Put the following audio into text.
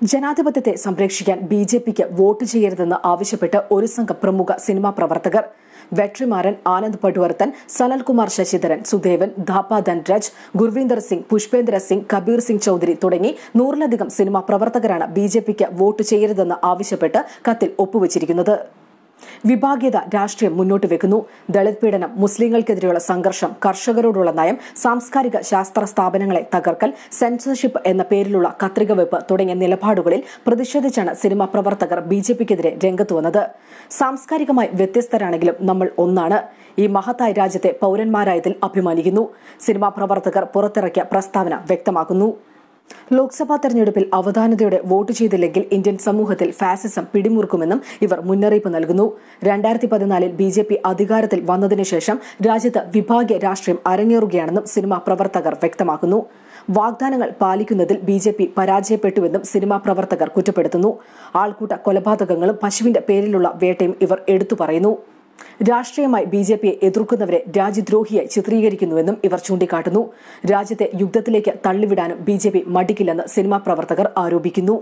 ജനാധിപത്യത്തെ സംരക്ഷിക്കാൻ ബിജെപിക്ക് വോട്ട് ചെയ്യരുതെന്ന് ആവശ്യപ്പെട്ട് ഒരു സംഘം പ്രമുഖ സിനിമാ പ്രവർത്തകർ വെട്രിമാരൻ, ആനന്ദ് പട്വർത്തൻ, സനൽകുമാർ ശശിധരൻ, സുദേവൻ, ധാപ്പ ധൻരാജ്, ഗുർവീന്ദർ സിംഗ്, പുഷ്പേന്ദ്ര സിംഗ്, കബീർ സിംഗ് ചൌധരി തുടങ്ങി 100-ലധികം സിനിമാ പ്രവർത്തകരാണ് ബിജെപിക്ക് വോട്ട് ചെയ്യരുതെന്ന് ആവശ്യപ്പെട്ട് കത്തിൽ ഒപ്പുവച്ചിരിക്കുന്നത്. വിഭാഗീയത രാഷ്ട്രീയം മുന്നോട്ട് വെക്കുന്നു, ദളിത് പീഡനം, മുസ്ലിങ്ങൾക്കെതിരെയുള്ള സംഘർഷം, കർഷകരോടുള്ള നയം, സാംസ്കാരിക ശാസ്ത്ര സ്ഥാപനങ്ങളെ തകർക്കൽ, സെൻസർഷിപ്പ് എന്ന പേരിലുള്ള കത്രിക വെപ്പ് തുടങ്ങിയ നിലപാടുകളിൽ പ്രതിഷേധിച്ചാണ് സിനിമാ പ്രവർത്തകർ ബിജെപിക്കെതിരെ രംഗത്തുവന്നത്. സാംസ്കാരികമായി വ്യത്യസ്തരാണെങ്കിലും നമ്മൾ ഒന്നാണ്. ഈ മഹത്തായ രാജ്യത്തെ പൌരന്മാരായതിൽ അഭിമാനിക്കുന്നു. സിനിമാ പ്രവർത്തകർ പുറത്തിറക്കിയ പ്രസ്താവന വ്യക്തമാക്കുന്നു. ലോക്സഭാ തെരഞ്ഞെടുപ്പിൽ അവധാനതയോടെ വോട്ട് ചെയ്തില്ലെങ്കിൽ ഇന്ത്യൻ സമൂഹത്തിൽ ഫാസിസം പിടിമുറുക്കുമെന്നും ഇവർ മുന്നറിയിപ്പ് നൽകുന്നു. 2014 ബിജെപി അധികാരത്തിൽ വന്നതിനുശേഷം രാജ്യത്ത് വിഭാഗീയ രാഷ്ട്രീയം അരങ്ങേറുകയാണെന്നും സിനിമാ പ്രവർത്തകർ വ്യക്തമാക്കുന്നു. വാഗ്ദാനങ്ങൾ പാലിക്കുന്നതിൽ ബിജെപി പരാജയപ്പെട്ടുവെന്നും സിനിമാ പ്രവർത്തകർ കുറ്റപ്പെടുത്തുന്നു. ആൾക്കൂട്ട കൊലപാതകങ്ങളും പശുവിന്റെ പേരിലുള്ള വേട്ടയും ഇവർ എടുത്തു പറയുന്നു. രാഷ്ട്രീയമായി ബിജെപിയെ എതിർക്കുന്നവരെ രാജ്യദ്രോഹിയായി ചിത്രീകരിക്കുന്നുവെന്നും ഇവർ ചൂണ്ടിക്കാട്ടുന്നു. രാജ്യത്തെ യുദ്ധത്തിലേക്ക് തള്ളിവിടാനും ബിജെപി മടിക്കില്ലെന്ന് സിനിമാ പ്രവർത്തകർ ആരോപിക്കുന്നു.